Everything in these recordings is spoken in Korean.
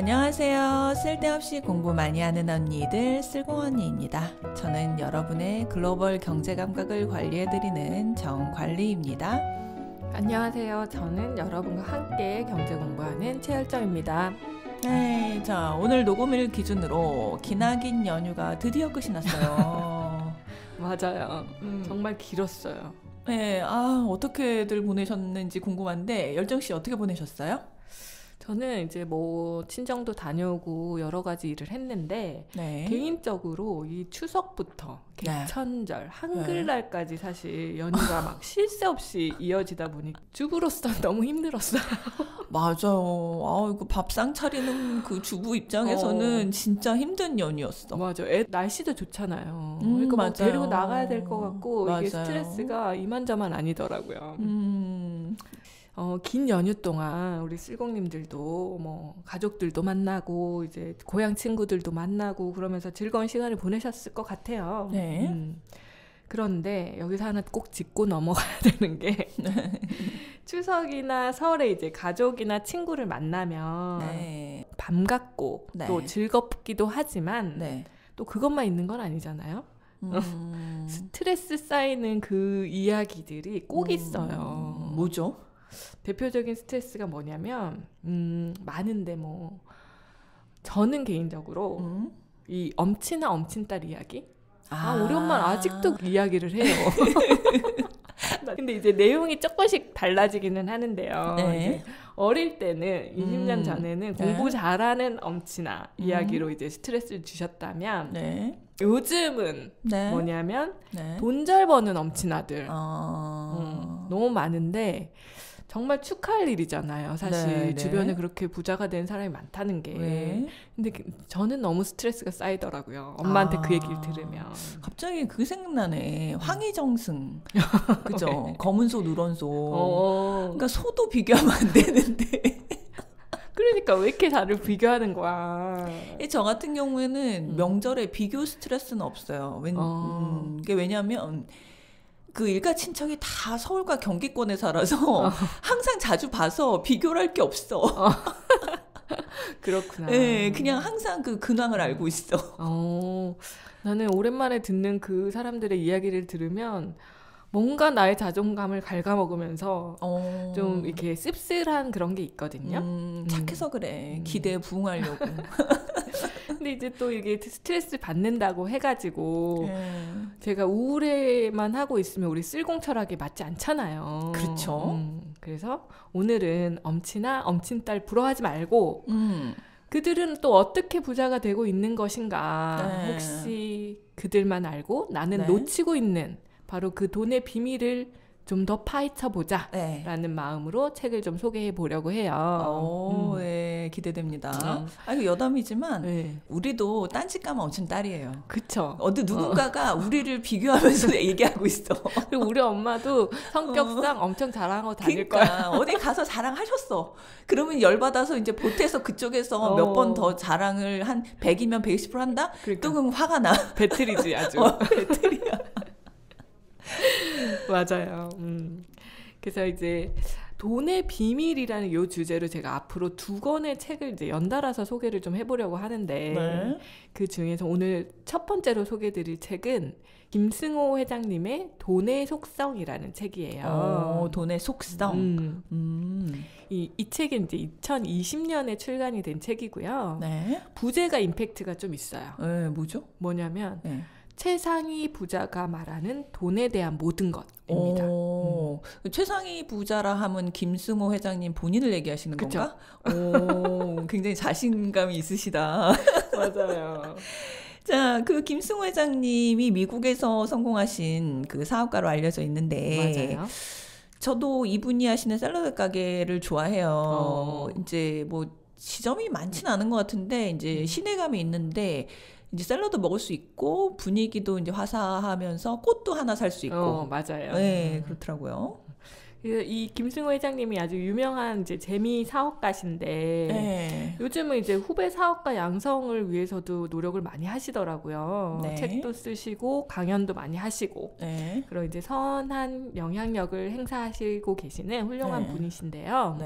안녕하세요. 쓸데없이 공부 많이 하는 언니들 쓸공언니입니다. 저는 여러분의 글로벌 경제 감각을 관리해드리는 정관리입니다. 안녕하세요. 저는 여러분과 함께 경제 공부하는 최열정입니다. 네, 자 오늘 녹음일 기준으로 기나긴 연휴가 드디어 끝이 났어요. 맞아요. 정말 길었어요. 네, 어떻게들 보내셨는지 궁금한데 열정씨 어떻게 보내셨어요? 저는 이제 뭐 친정도 다녀오고 여러 가지 일을 했는데 네. 개인적으로 이 추석부터 개천절, 네. 한글날까지 사실 연휴가 막 쉴 새 없이 이어지다 보니 주부로서 너무 힘들었어요. 맞아요. 이거 밥상 차리는 그 주부 입장에서는 진짜 힘든 연휴였어. 맞아. 날씨도 좋잖아요. 그러니까 막 데리고 나가야 될 것 같고 맞아요. 이게 스트레스가 이만저만 아니더라고요. 긴 연휴 동안 우리 쓸공님들도 뭐 가족들도 만나고 이제 고향 친구들도 만나고 그러면서 즐거운 시간을 보내셨을 것 같아요. 네. 그런데 여기서 하나 꼭 짚고 넘어가야 되는 게 추석이나 설에 이제 가족이나 친구를 만나면 네. 반갑고 네. 또 즐겁기도 하지만 네. 또 그것만 있는 건 아니잖아요. 스트레스 쌓이는 그 이야기들이 꼭 있어요. 뭐죠? 대표적인 스트레스가 뭐냐면 많은데 뭐 저는 개인적으로 이 엄친아 엄친딸 이야기 우리 엄마는 아직도 이야기를 해요. 근데 이제 내용이 조금씩 달라지기는 하는데요. 네. 이제 어릴 때는 20년 전에는 공부 잘하는 엄친아 이야기로 이제 스트레스를 주셨다면 네. 요즘은 네. 뭐냐면 네. 돈 잘 버는 엄친아들 너무 많은데 정말 축하할 일이잖아요. 사실 네, 주변에 네. 그렇게 부자가 된 사람이 많다는 게. 네. 근데 저는 너무 스트레스가 쌓이더라고요. 엄마한테 그 얘기를 들으면. 갑자기 그게 생각나네. 황희정승. 그죠? 네. 검은 소, 누런 소. 그러니까 소도 비교하면 안 되는데. 그러니까 왜 이렇게 다들 비교하는 거야. 저 같은 경우에는 명절에 비교 스트레스는 없어요. 이게 왜냐하면 그 일가 친척이 다 서울과 경기권에 살아서 항상 자주 봐서 비교를 할 게 없어. 그렇구나. 네, 그냥 항상 그 근황을 알고 있어. 나는 오랜만에 듣는 그 사람들의 이야기를 들으면 뭔가 나의 자존감을 갉아먹으면서 좀 이렇게 씁쓸한 그런 게 있거든요. 착해서 그래. 기대에 부응하려고. 근데 이제 또 이게 스트레스 받는다고 해가지고 제가 우울해만 하고 있으면 우리 쓸공 철학에 맞지 않잖아요. 그렇죠. 그래서 오늘은 엄친아 엄친딸 부러워하지 말고 그들은 또 어떻게 부자가 되고 있는 것인가 혹시 그들만 알고 나는 놓치고 있는 바로 그 돈의 비밀을 좀 더 파헤쳐보자 라는 마음으로 책을 좀 소개해 보려고 해요. 네, 기대됩니다. 여담이지만 우리도 딴짓 가면 엄청 딸이에요. 그쵸. 누군가가 우리를 비교하면서 얘기하고 있어. 그리고 우리 엄마도 성격상 엄청 자랑하고 다닐 그러니까, 거야. 어디 가서 자랑하셨어. 그러면 열받아서 이제 보태서 그쪽에서 몇 번 더 자랑을 한 100이면 120% 한다? 그러니까. 또 그럼 화가 나. 배틀이지 아주. 배틀이야. 맞아요. 그래서 이제 돈의 비밀이라는 이 주제로 제가 앞으로 2권의 책을 이제 연달아서 소개를 좀 해보려고 하는데 그 중에서 오늘 첫 번째로 소개해드릴 책은 김승호 회장님의 돈의 속성이라는 책이에요. 돈의 속성. 이 책은 이제 2020년에 출간이 된 책이고요. 부제가 임팩트가 좀 있어요. 뭐죠? 뭐냐면 최상위 부자가 말하는 돈에 대한 모든 것입니다. 최상위 부자라 하면 김승호 회장님 본인을 얘기하시는 그쵸? 건가? 굉장히 자신감이 있으시다. 맞아요. 자, 그 김승호 회장님이 미국에서 성공하신 그 사업가로 알려져 있는데 맞아요. 저도 이분이 하시는 샐러드 가게를 좋아해요. 이제 뭐 지점이 많지는 않은 것 같은데 이제 시내감이 있는데 이제 샐러드 먹을 수 있고 분위기도 이제 화사하면서 꽃도 하나 살 수 있고. 맞아요. 네, 그렇더라고요. 이 김승호 회장님이 아주 유명한 이제 재미 사업가신데 요즘은 이제 후배 사업가 양성을 위해서도 노력을 많이 하시더라고요. 책도 쓰시고 강연도 많이 하시고 그리고 이제 선한 영향력을 행사하시고 계시는 훌륭한 분이신데요.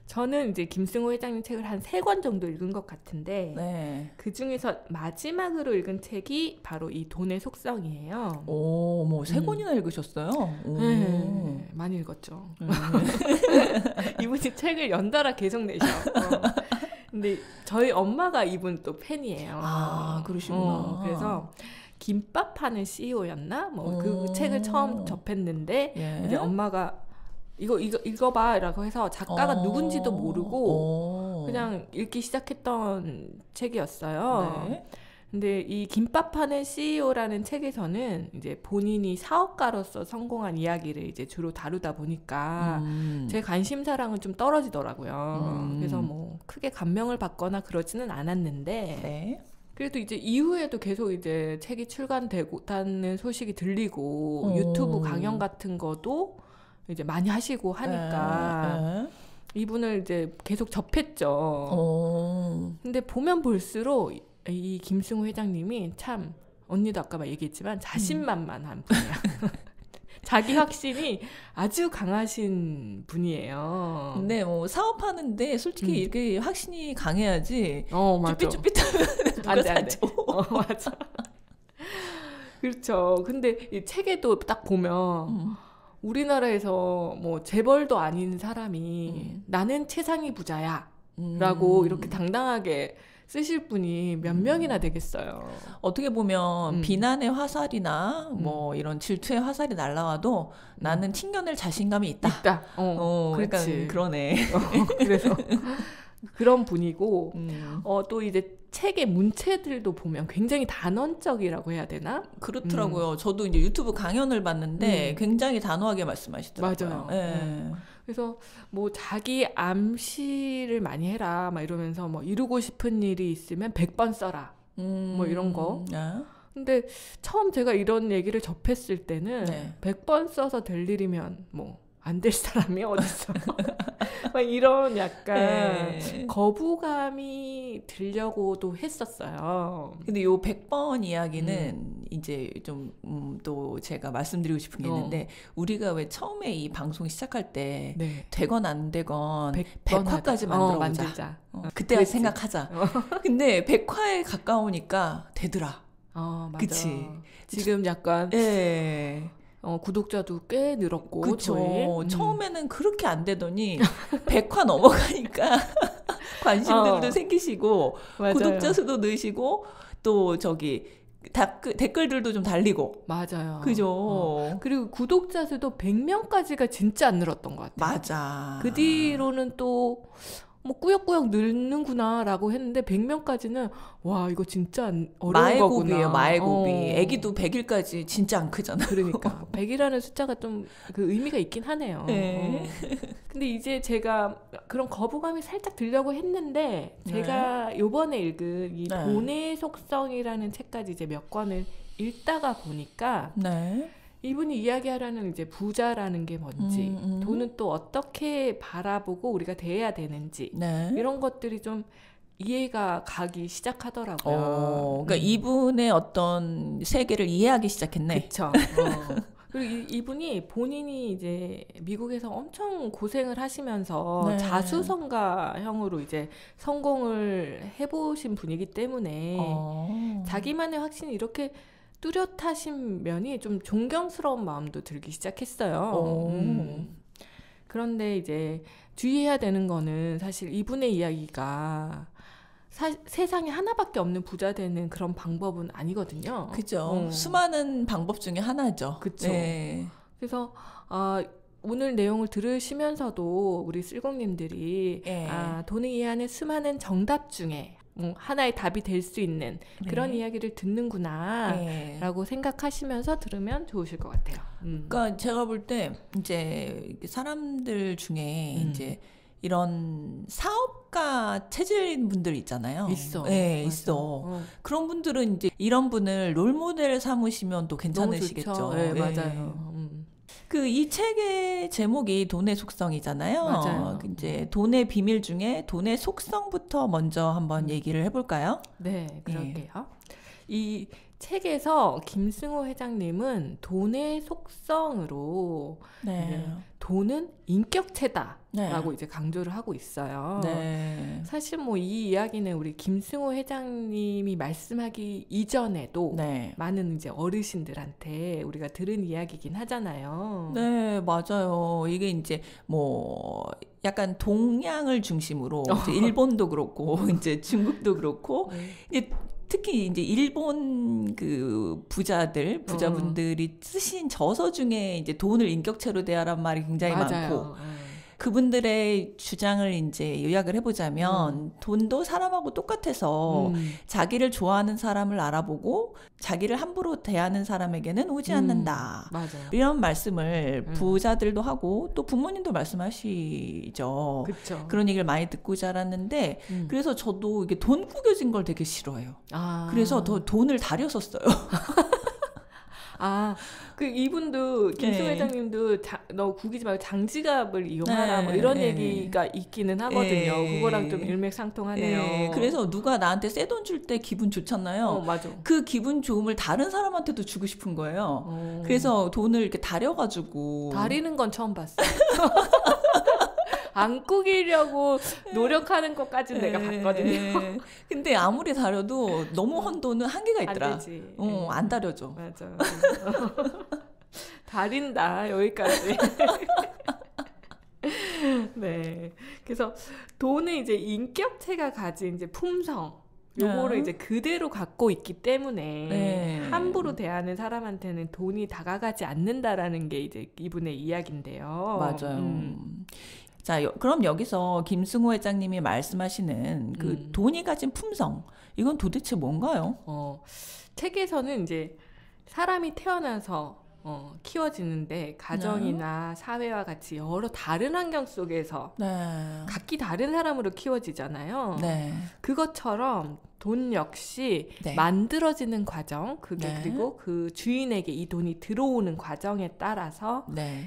저는 이제 김승호 회장님 책을 한 3권 정도 읽은 것 같은데 네. 그 중에서 마지막으로 읽은 책이 바로 이 돈의 속성이에요. 오, 뭐 3권이나 읽으셨어요? 네, 많이 읽었죠. 이분이 책을 연달아 계속 내셔. 근데 저희 엄마가 이분 또 팬이에요. 아, 그러시구나. 그래서 김밥 하는 CEO였나? 뭐 그 책을 처음 접했는데 예. 이제 엄마가 이거 읽어봐라고 해서 작가가 누군지도 모르고 그냥 읽기 시작했던 책이었어요. 네. 근데 이 김밥 하는 CEO라는 책에서는 이제 본인이 사업가로서 성공한 이야기를 이제 주로 다루다 보니까 제 관심사랑은 좀 떨어지더라고요. 그래서 뭐 크게 감명을 받거나 그러지는 않았는데 네. 그래도 이제 이후에도 계속 이제 책이 출간되고다는 소식이 들리고 유튜브 강연 같은 것도 이제 많이 하시고 하니까 이분을 이제 계속 접했죠. 근데 보면 볼수록 이 김승호 회장님이 참 언니도 아까 막 얘기했지만 자신만만한 분이야. 자기 확신이 아주 강하신 분이에요. 근데 뭐 사업하는데 솔직히 이렇게 확신이 강해야지. 맞아. 쭈삣쭈삣하면 누가 사죠. 맞아. 그렇죠. 근데 이 책에도 딱 보면 우리나라에서 뭐 재벌도 아닌 사람이 나는 최상위 부자야 라고 이렇게 당당하게 쓰실 분이 몇 명이나 되겠어요. 어떻게 보면 비난의 화살이나 뭐 이런 질투의 화살이 날라와도 나는 튕겨낼 자신감이 있다. 그러니까 그러네. 그래서 그런 분이고 또 이제 책의 문체들도 보면 굉장히 단언적이라고 해야 되나? 그렇더라고요. 저도 이제 유튜브 강연을 봤는데 굉장히 단호하게 말씀하시더라고요. 맞아요. 네. 그래서 뭐 자기 암시를 많이 해라 막 이러면서 뭐 이루고 싶은 일이 있으면 100번 써라 뭐 이런 거. 근데 처음 제가 이런 얘기를 접했을 때는 100번 써서 될 일이면 뭐 안 될 사람이 어딨어. 막 이런 약간 거부감이 들려고도 했었어요. 근데 요 100번 이야기는 이제 좀 또 제가 말씀드리고 싶은 게 있는데 우리가 왜 처음에 이 방송 시작할 때 되건 안 되건 100화까지 만들어보자. 그때가 생각하자. 근데 100화에 가까우니까 되더라. 맞아. 그치? 지금 약간 구독자도 꽤 늘었고. 그쵸. 처음에는 그렇게 안 되더니 100화 넘어가니까 관심들도 생기시고 맞아요. 구독자 수도 늘시고 또 저기 댓글들도 좀 달리고. 맞아요. 그죠. 그리고 구독자 수도 100명까지가 진짜 안 늘었던 것 같아요. 맞아. 그 뒤로는 또 뭐 꾸역꾸역 늘는구나라고 했는데 100명까지는 와 이거 진짜 어려운 거구나. 마애고비. 애기도 100일까지 진짜 안 크잖아. 그러니까 100이라는 숫자가 좀 그 의미가 있긴 하네요. 근데 이제 제가 그런 거부감이 살짝 들려고 했는데 제가 요번에 읽은 이 돈의 속성이라는 책까지 이제 몇 권을 읽다가 보니까 이분이 이야기하라는 이제 부자라는 게 뭔지, 돈은 또 어떻게 바라보고 우리가 대해야 되는지 이런 것들이 좀 이해가 가기 시작하더라고요. 그러니까 이분의 어떤 세계를 이해하기 시작했네. 그렇죠. 그리고 이분이 본인이 이제 미국에서 엄청 고생을 하시면서 자수성가형으로 이제 성공을 해보신 분이기 때문에 자기만의 확신이 이렇게 뚜렷하신 면이 좀 존경스러운 마음도 들기 시작했어요. 그런데 이제 주의해야 되는 거는 사실 이분의 이야기가 세상에 하나밖에 없는 부자 되는 그런 방법은 아니거든요. 그죠. 수많은 방법 중에 하나죠. 그렇죠. 그래서 오늘 내용을 들으시면서도 우리 쓸공님들이 돈을 이해하는 수많은 정답 중에 하나의 답이 될 수 있는 그런 이야기를 듣는구나 라고 생각하시면서 들으면 좋으실 것 같아요. 그러니까 제가 볼 때 이제 사람들 중에 이제 이런 사업가 체질인 분들 있잖아요. 있어. 있어. 그런 분들은 이제 이런 분을 롤모델 삼으시면 또 괜찮으시겠죠. 맞아요. 이 책의 제목이 돈의 속성이잖아요. 맞아요. 이제 돈의 비밀 중에 돈의 속성부터 먼저 한번 얘기를 해볼까요? 네, 그럴게요. 이 책에서 김승호 회장님은 돈의 속성으로 네. 돈은 인격체다라고 네. 이제 강조를 하고 있어요. 네. 사실 뭐 이 이야기는 우리 김승호 회장님이 말씀하기 이전에도 네. 많은 이제 어르신들한테 우리가 들은 이야기긴 하잖아요. 네, 맞아요. 이게 이제 뭐 약간 동양을 중심으로 이제 일본도 그렇고 이제 중국도 그렇고 이제 특히 이제 일본 그 부자분들이 쓰신 저서 중에 이제 돈을 인격체로 대하란 말이 굉장히 맞아요. 많고 그분들의 주장을 이제 요약을 해보자면 돈도 사람하고 똑같아서 자기를 좋아하는 사람을 알아보고 자기를 함부로 대하는 사람에게는 오지 않는다. 맞아요. 이런 말씀을 부자들도 하고 또 부모님도 말씀하시죠. 그쵸. 그런 얘기를 많이 듣고 자랐는데 그래서 저도 이게 돈 구겨진 걸 되게 싫어해요. 그래서 더 돈을 다렸었어요. 그 이분도 김승호 회장님도 너 구기지 말고 장지갑을 이용하라 뭐 이런 얘기가 있기는 하거든요. 그거랑 좀 일맥상통하네요. 그래서 누가 나한테 새 돈 줄 때 기분 좋잖아요. 맞아. 그 기분 좋음을 다른 사람한테도 주고 싶은 거예요. 그래서 돈을 이렇게 다려가지고 다리는 건 처음 봤어. 안 꾸기려고 노력하는 것까지는 내가 봤거든요. 근데 아무리 다려도 너무 헌 돈은 한계가 있더라. 안 되지. 안 다려져. 맞아. 다린다 여기까지. 네. 그래서 돈은 이제 인격체가 가진 이제 품성. 요거를 이제 그대로 갖고 있기 때문에 함부로 대하는 사람한테는 돈이 다가가지 않는다라는 게 이제 이분의 이야기인데요. 맞아요. 자, 그럼 여기서 김승호 회장님이 말씀하시는 그 돈이 가진 품성, 이건 도대체 뭔가요? 책에서는 이제 사람이 태어나서 키워지는데 가정이나 사회와 같이 여러 다른 환경 속에서 각기 다른 사람으로 키워지잖아요. 그것처럼 돈 역시 만들어지는 과정, 그리고 그 주인에게 이 돈이 들어오는 과정에 따라서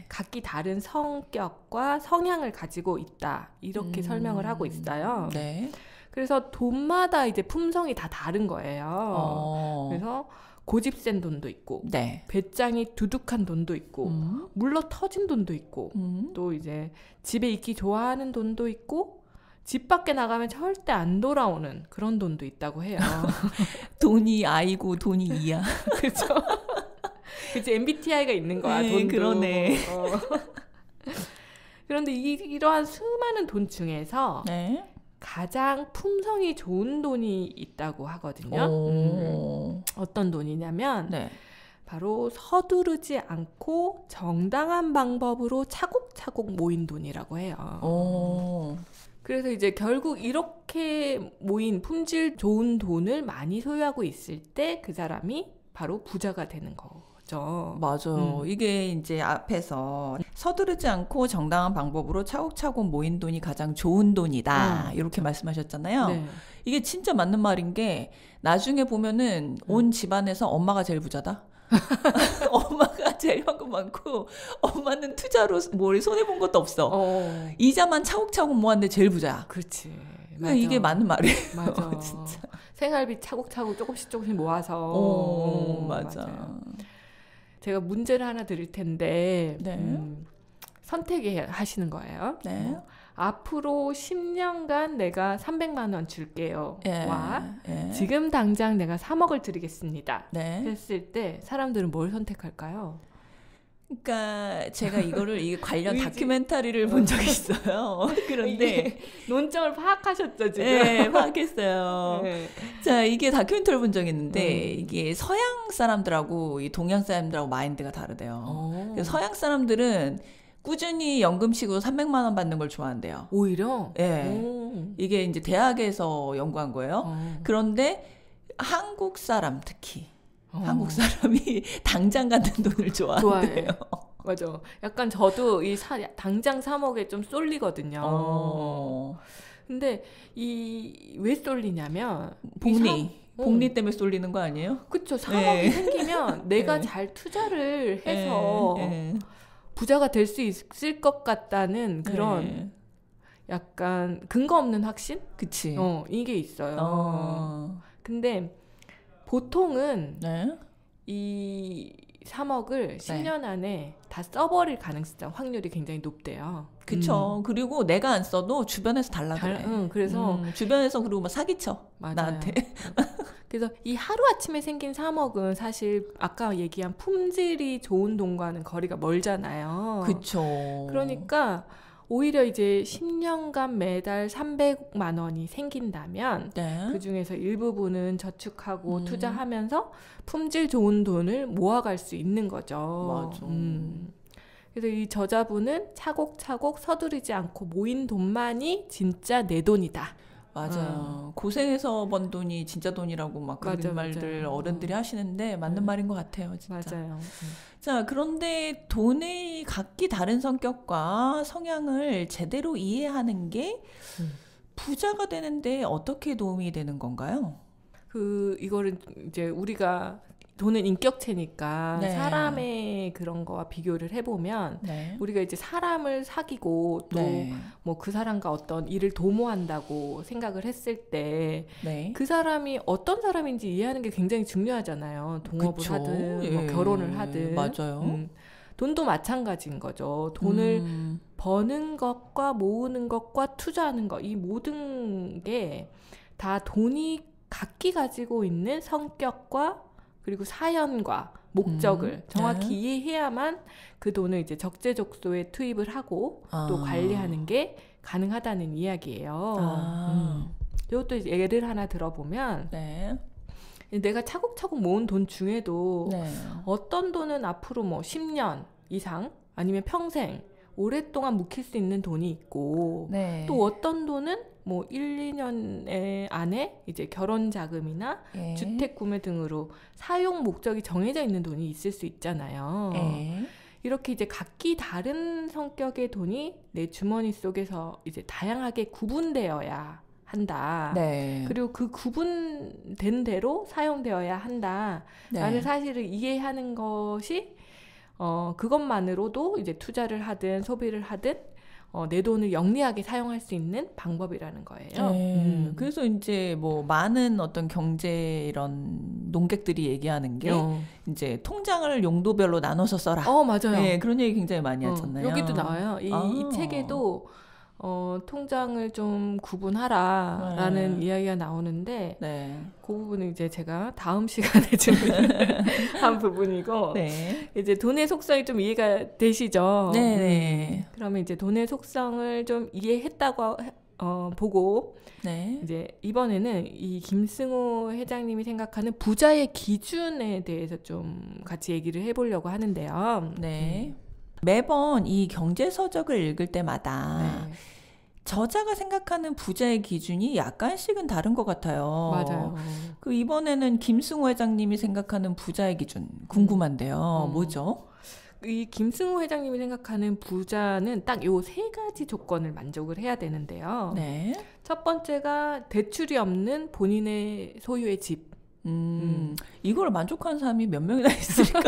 각기 다른 성격과 성향을 가지고 있다. 이렇게 설명을 하고 있어요. 그래서 돈마다 이제 품성이 다 다른 거예요. 그래서 고집 센 돈도 있고, 배짱이 두둑한 돈도 있고, 물러 터진 돈도 있고, 또 이제 집에 있기 좋아하는 돈도 있고, 집 밖에 나가면 절대 안 돌아오는 그런 돈도 있다고 해요. 돈이 I고 돈이 E야. 그렇죠. 그치, MBTI가 있는 거야, 돈도. 그러네. 그런데 이러한 수많은 돈 중에서 가장 품성이 좋은 돈이 있다고 하거든요. 어떤 돈이냐면 바로 서두르지 않고 정당한 방법으로 차곡차곡 모인 돈이라고 해요. 그래서 이제 결국 이렇게 모인 품질 좋은 돈을 많이 소유하고 있을 때 그 사람이 바로 부자가 되는 거죠. 맞아요. 이게 이제 앞에서 서두르지 않고 정당한 방법으로 차곡차곡 모인 돈이 가장 좋은 돈이다. 이렇게 말씀하셨잖아요. 이게 진짜 맞는 말인 게 나중에 보면은 온 집안에서 엄마가 제일 부자다. 엄마가 제일 현금 많고 엄마는 투자로 뭘 손해본 것도 없어. 이자만 차곡차곡 모았는데 제일 부자야. 그렇지. 맞아. 이게 맞는 말이에요. 맞아. 진짜. 생활비 차곡차곡 조금씩 모아서. 맞아. 제가 문제를 하나 드릴 텐데 선택하시는 거예요. 앞으로 10년간 내가 300만 원 줄게요. 와 지금 당장 내가 3억을 드리겠습니다. 했을 때 사람들은 뭘 선택할까요? 그러니까 제가 이게 관련 다큐멘터리를 본 적이 있어요. 그런데 논점을 파악하셨죠 지금? 파악했어요. 자, 이게 다큐멘터리를 본 적이 있는데 이게 서양 사람들하고 이 동양 사람들하고 마인드가 다르대요. 서양 사람들은 꾸준히 연금식으로 300만 원 받는 걸 좋아한대요. 오히려? 이게 이제 대학에서 연구한 거예요. 그런데 한국 사람 특히 한국 사람이 당장 갖는 돈을 좋아한대요. 맞아. 약간 저도 당장 3억에 좀 쏠리거든요. 근데 왜 쏠리냐면 복리 때문에 쏠리는 거 아니에요? 그쵸. 3억이 생기면 내가 잘 투자를 해서 부자가 될 수 있을 것 같다는 그런 약간 근거 없는 확신? 그치. 이게 있어요. 근데 보통은 네. 이 3억을 10년 안에 다 써버릴 가능성 확률이 굉장히 높대요. 그쵸. 그리고 내가 안 써도 주변에서 달라 그래. 그래서 주변에서 그리고 막 사기쳐. 맞아요. 나한테. 그래서 이 하루아침에 생긴 3억은 사실 아까 얘기한 품질이 좋은 돈과는 거리가 멀잖아요. 그쵸. 그러니까 오히려 이제 10년간 매달 300만 원이 생긴다면 네. 그중에서 일부분은 저축하고 투자하면서 품질 좋은 돈을 모아갈 수 있는 거죠. 맞아. 그래서 이 저자분은 차곡차곡 서두르지 않고 모인 돈만이 진짜 내 돈이다. 맞아요. 고생해서 번 돈이 진짜 돈이라고 막 그런 말들 어른들이 하시는데 맞는 말인 것 같아요. 진짜. 맞아요. 자, 그런데 돈의 각기 다른 성격과 성향을 제대로 이해하는 게 부자가 되는데 어떻게 도움이 되는 건가요? 이거를 이제 우리가 돈은 인격체니까 네. 사람의 그런 거와 비교를 해보면 네. 우리가 이제 사람을 사귀고 또 뭐 그 사람과 어떤 일을 도모한다고 생각을 했을 때 그 사람이 어떤 사람인지 이해하는 게 굉장히 중요하잖아요. 동업을 그쵸. 하든 뭐 결혼을 하든. 맞아요. 돈도 마찬가지인 거죠. 돈을 버는 것과 모으는 것과 투자하는 것, 이 모든 게 다 돈이 각기 가지고 있는 성격과 그리고 사연과 목적을 정확히 이해해야만 그 돈을 이제 적재적소에 투입을 하고 또 관리하는 게 가능하다는 이야기예요. 이것도 이제 예를 하나 들어보면 내가 차곡차곡 모은 돈 중에도 어떤 돈은 앞으로 뭐 10년 이상 아니면 평생 오랫동안 묵힐 수 있는 돈이 있고 또 어떤 돈은 뭐 1, 2년 안에 이제 결혼 자금이나 주택 구매 등으로 사용 목적이 정해져 있는 돈이 있을 수 있잖아요. 이렇게 이제 각기 다른 성격의 돈이 내 주머니 속에서 이제 다양하게 구분되어야 한다. 그리고 그 구분된 대로 사용되어야 한다. 라는 사실을 이해하는 것이 그것만으로도 이제 투자를 하든 소비를 하든 내 돈을 영리하게 사용할 수 있는 방법이라는 거예요. 그래서 이제 뭐 많은 어떤 경제 이런 농객들이 얘기하는 게 이제 통장을 용도별로 나눠서 써라. 맞아요. 그런 얘기 굉장히 많이 하잖아요. 여기도 나와요. 이 책에도 통장을 좀 구분하라라는 이야기가 나오는데 그 부분은 이제 제가 다음 시간에 준비한 부분이고 이제 돈의 속성이 좀 이해가 되시죠? 그러면 이제 돈의 속성을 좀 이해했다고 보고 이제 이번에는 이 김승호 회장님이 생각하는 부자의 기준에 대해서 좀 같이 얘기를 해보려고 하는데요. 매번 이 경제서적을 읽을 때마다 저자가 생각하는 부자의 기준이 약간씩은 다른 것 같아요. 맞아요. 이번에는 김승호 회장님이 생각하는 부자의 기준 궁금한데요. 뭐죠? 이 김승호 회장님이 생각하는 부자는 딱 요 3가지 조건을 만족을 해야 되는데요. 첫 번째가 대출이 없는 본인의 소유의 집. 이걸 만족하는 사람이 몇 명이나 있을까?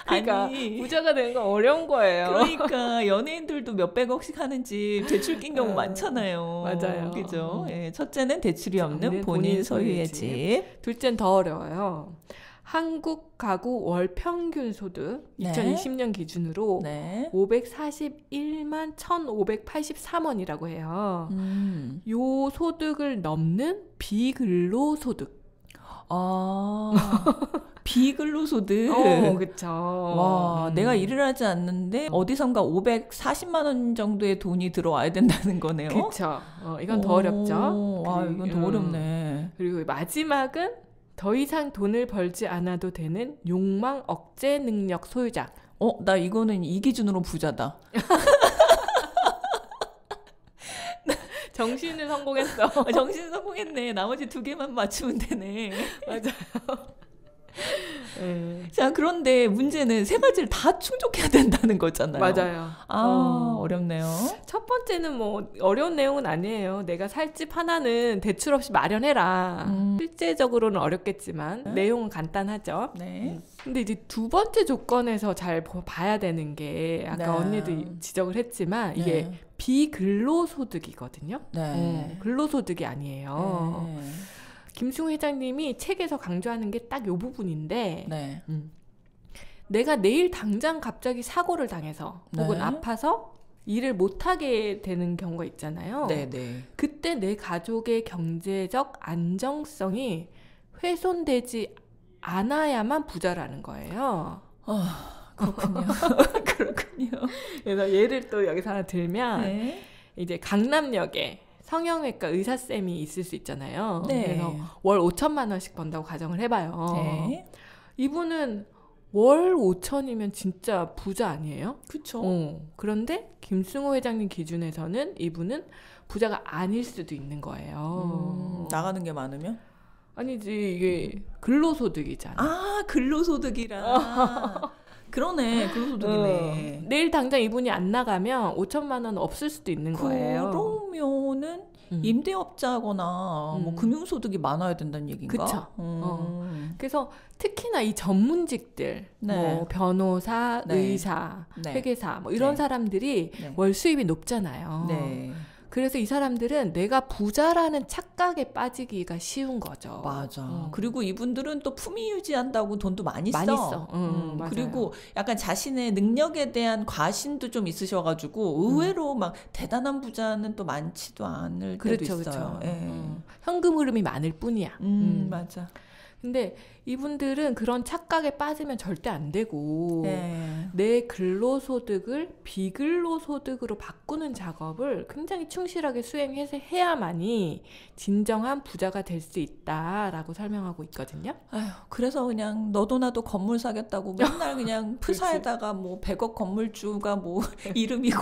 그러니까 부자가 되는 건 어려운 거예요. 그러니까 연예인들도 몇백억씩 하는 집 대출 낀 경우 많잖아요. 맞아요. 그죠? 첫째는 대출이 없는 본인 소유의 집. 둘째는 더 어려워요. 한국 가구 월 평균 소득 2020년 기준으로 541만 1,583원이라고 해요. 요 소득을 넘는 비근로소득. 비근로소득. 그쵸. 와, 내가 일을 하지 않는데 어디선가 540만 원 정도의 돈이 들어와야 된다는 거네요. 그쵸. 이건 더 어렵죠. 와, 이건 더 어렵네. 그리고 마지막은 더 이상 돈을 벌지 않아도 되는 욕망 억제 능력 소유자. 나 이거는 이 기준으로 부자다. 정신은 성공했어. 정신은 성공했네. 나머지 2개만 맞추면 되네. 맞아요. 자, 그런데 문제는 3가지를 다 충족해야 된다는 거잖아요. 맞아요. 어렵네요. 첫 번째는 뭐 어려운 내용은 아니에요. 내가 살 집 하나는 대출 없이 마련해라. 실제적으로는 어렵겠지만 내용은 간단하죠. 근데 이제 2번째 조건에서 잘 봐야 되는 게 아까 언니도 지적을 했지만 이게 비근로소득이거든요. 근로소득이 아니에요. 김승우 회장님이 책에서 강조하는 게 딱 요 부분인데 네. 내가 내일 당장 갑자기 사고를 당해서 혹은 아파서 일을 못하게 되는 경우가 있잖아요. 네네. 그때 내 가족의 경제적 안정성이 훼손되지 않아야만 부자라는 거예요. 그렇군요. 그렇군요. 그래서 예를 또 여기서 하나 들면 네. 이제 강남역에 성형외과 의사쌤이 있을 수 있잖아요. 네. 그래서 월 5천만 원씩 번다고 가정을 해봐요. 네. 이분은 월 5천이면 진짜 부자 아니에요? 그쵸. 그런데 김승호 회장님 기준에서는 이분은 부자가 아닐 수도 있는 거예요. 나가는 게 많으면? 아니지, 이게 근로소득이잖아. 아, 근로소득이라. 그러네, 근로소득이네. 내일 당장 이분이 안 나가면 5천만 원 없을 수도 있는 거예요. 그러면은 임대업자거나 뭐 금융소득이 많아야 된다는 얘기인가? 그쵸. 그래서 특히나 이 전문직들, 뭐 변호사, 의사, 회계사 뭐 이런 사람들이 월 수입이 높잖아요. 네. 그래서 이 사람들은 내가 부자라는 착각에 빠지기가 쉬운 거죠. 맞아. 그리고 이분들은 또 품위 유지한다고 돈도 많이 써. 그리고 약간 자신의 능력에 대한 과신도 좀 있으셔가지고 의외로 막 대단한 부자는 또 많지도 않을 때도 있어요. 현금 흐름이 많을 뿐이야. 맞아. 근데 이분들은 그런 착각에 빠지면 절대 안 되고 내 근로소득을 비근로소득으로 바꾸는 작업을 굉장히 충실하게 수행해서 해야만이 진정한 부자가 될 수 있다라고 설명하고 있거든요. 아휴, 그래서 그냥 너도 나도 건물 사겠다고 맨날 그냥 프사에다가 뭐 100억 건물주가 뭐 이름이고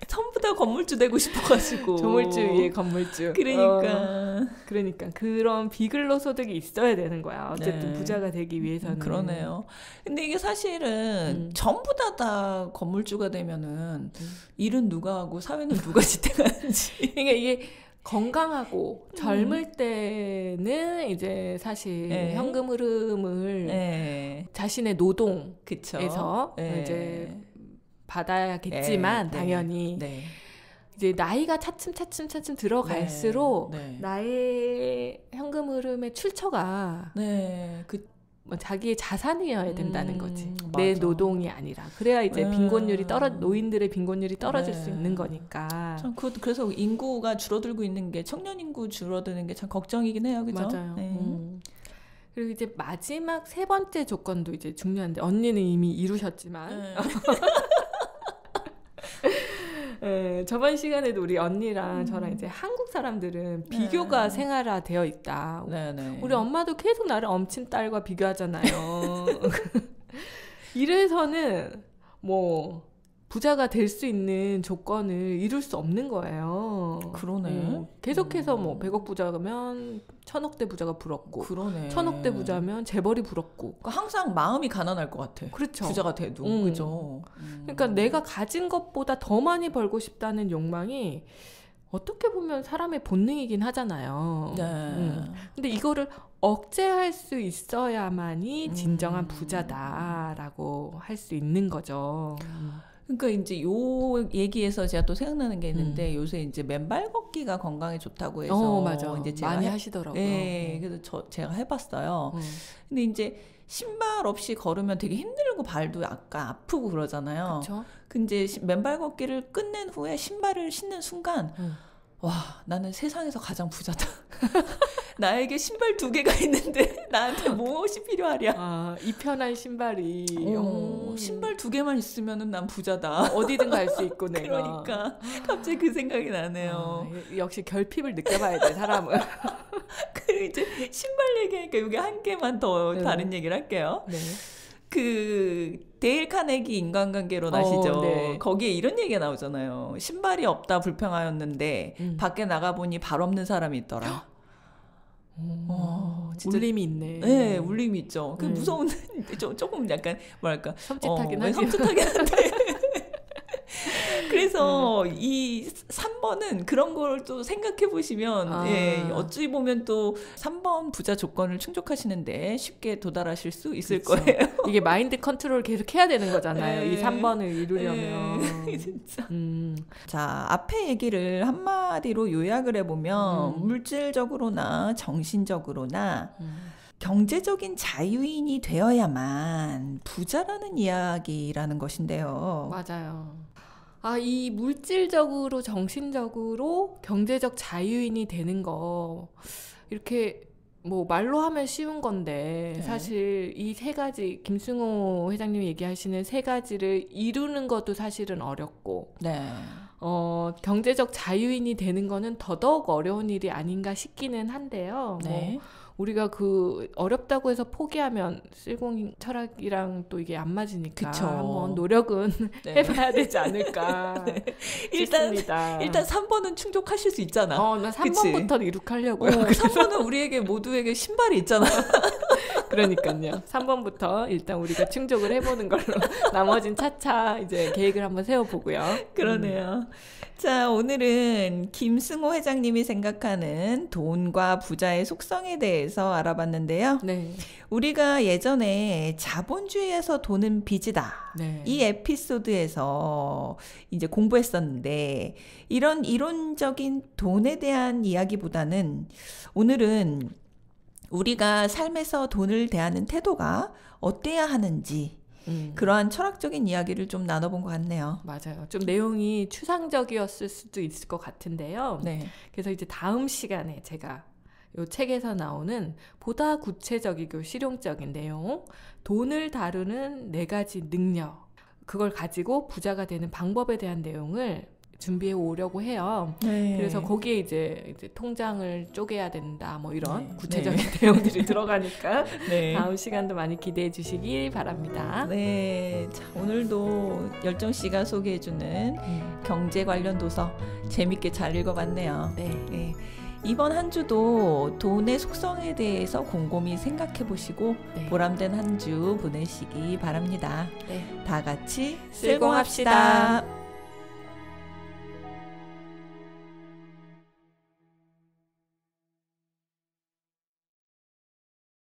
전부 다 건물주 되고 싶어가지고 조물주 위에 건물주. 그러니까 그런 비근로소득이 있어야 되는 거야. 어쨌든 부자가 되기 위해서는. 그러네요. 근데 이게 사실은 전부 다 건물주가 되면은 일은 누가 하고 사회는 누가 지탱하는지. 그러니까 이게 건강하고 젊을 때는 이제 사실 현금 흐름을 자신의 노동에서 이제 받아야겠지만 당연히 이제 나이가 차츰 들어갈수록 나의 현금 흐름의 출처가 뭐 자기의 자산이어야 된다는 거지. 내 노동이 아니라. 그래야 이제 빈곤율이 노인들의 빈곤율이 떨어질 수 있는 거니까. 참 그래서 인구가 줄어들고 있는 게 청년 인구 줄어드는 게 참 걱정이긴 해요. 그죠? 맞아요. 그리고 이제 마지막 세 번째 조건도 이제 중요한데 언니는 이미 이루셨지만 저번 시간에도 우리 언니랑 저랑 이제 한국 사람들은 비교가 생활화되어 있다. 우리 엄마도 계속 나를 엄친 딸과 비교하잖아요. 이래서는 뭐 부자가 될 수 있는 조건을 이룰 수 없는 거예요. 그러네. 계속해서 뭐 100억 부자면 1000억대 부자가 부럽고 1000억대 부자면 재벌이 부럽고. 그러니까 항상 마음이 가난할 것 같아. 그렇죠. 부자가 돼도. 그죠. 그러니까 내가 가진 것보다 더 많이 벌고 싶다는 욕망이 어떻게 보면 사람의 본능이긴 하잖아요. 근데 이거를 억제할 수 있어야만이 진정한 부자다라고 할 수 있는 거죠. 그러니까 이제 요 얘기에서 제가 또 생각나는 게 있는데 요새 이제 맨발 걷기가 건강에 좋다고 해서 맞아. 이제 제가 많이 하시더라고요. 그래서 제가 해봤어요. 근데 이제 신발 없이 걸으면 되게 힘들고 발도 약간 아프고 그러잖아요. 그쵸? 근데 맨발 걷기를 끝낸 후에 신발을 신는 순간 와, 나는 세상에서 가장 부자다. 나에게 신발 2개가 있는데 나한테 무엇이 필요하랴. 아, 이 편한 신발이. 신발 2개만 있으면은 난 부자다. 어디든 갈 수 있고 내가. 그러니까 갑자기 그 생각이 나네요. 역시 결핍을 느껴봐야 돼, 사람은. 그리고 이제 신발 얘기하니까 여기 한 개만 더 다른 얘기를 할게요. 그 데일 카네기 인간관계론 아시죠? 거기에 이런 얘기가 나오잖아요. 신발이 없다 불평하였는데 밖에 나가보니 발 없는 사람이 있더라. 진짜 울림이 있네. 네, 울림이 있죠. 그 무서운 조금 약간 뭐랄까 섬찟하긴 하지. 섬찟하긴 한데. 그래서 이 3번은 그런 걸 또 생각해 보시면 예, 어찌 보면 또 3번 부자 조건을 충족하시는데 쉽게 도달하실 수 있을 그쵸. 거예요. 이게 마인드 컨트롤 계속 해야 되는 거잖아요. 이 3번을 이루려면. 진짜. 자, 앞에 얘기를 한마디로 요약을 해보면 물질적으로나 정신적으로나 경제적인 자유인이 되어야만 부자라는 이야기라는 것인데요. 맞아요. 이 물질적으로, 정신적으로, 경제적 자유인이 되는 거, 이렇게 뭐 말로 하면 쉬운 건데, 네. 사실 이 세 가지, 김승호 회장님이 얘기하시는 세 가지를 이루는 것도 사실은 어렵고, 네. 경제적 자유인이 되는 거는 더더욱 어려운 일이 아닌가 싶기는 한데요. 네. 뭐 우리가 어렵다고 해서 포기하면 실공 철학이랑 또 이게 안 맞으니까 그쵸. 한번 노력은 네. 해봐야 되지 않을까 네. 싶습니다. 일단 3번은 충족하실 수 있잖아. 나 3번부터 이룩하려고요. 3번은 우리에게 모두에게 신발이 있잖아. 그러니까요. 3번부터 일단 우리가 충족을 해보는 걸로 나머진 차차 이제 계획을 한번 세워보고요. 그러네요. 자, 오늘은 김승호 회장님이 생각하는 돈과 부자의 속성에 대해서 알아봤는데요. 네. 우리가 예전에 자본주의에서 돈은 빚이다. 네. 이 에피소드에서 이제 공부했었는데 이런 이론적인 돈에 대한 이야기보다는 오늘은 우리가 삶에서 돈을 대하는 태도가 어때야 하는지 그러한 철학적인 이야기를 좀 나눠본 것 같네요. 맞아요. 좀 내용이 추상적이었을 수도 있을 것 같은데요. 네. 그래서 이제 다음 시간에 제가 이 책에서 나오는 보다 구체적이고 실용적인 내용, 돈을 다루는 4가지 능력, 그걸 가지고 부자가 되는 방법에 대한 내용을 준비해 오려고 해요. 네. 그래서 거기에 이제 통장을 쪼개야 된다, 뭐 이런 네. 구체적인 내용들이 들어가니까 네. 다음 시간도 많이 기대해 주시기 바랍니다. 네. 자, 오늘도 열정 씨가 소개해주는 경제 관련 도서 재밌게 잘 읽어봤네요. 네. 네. 이번 한 주도 돈의 속성에 대해서 곰곰이 생각해 보시고 네. 보람된 한 주 보내시기 바랍니다. 네. 다 같이 쓸공합시다. 쓸공합시다.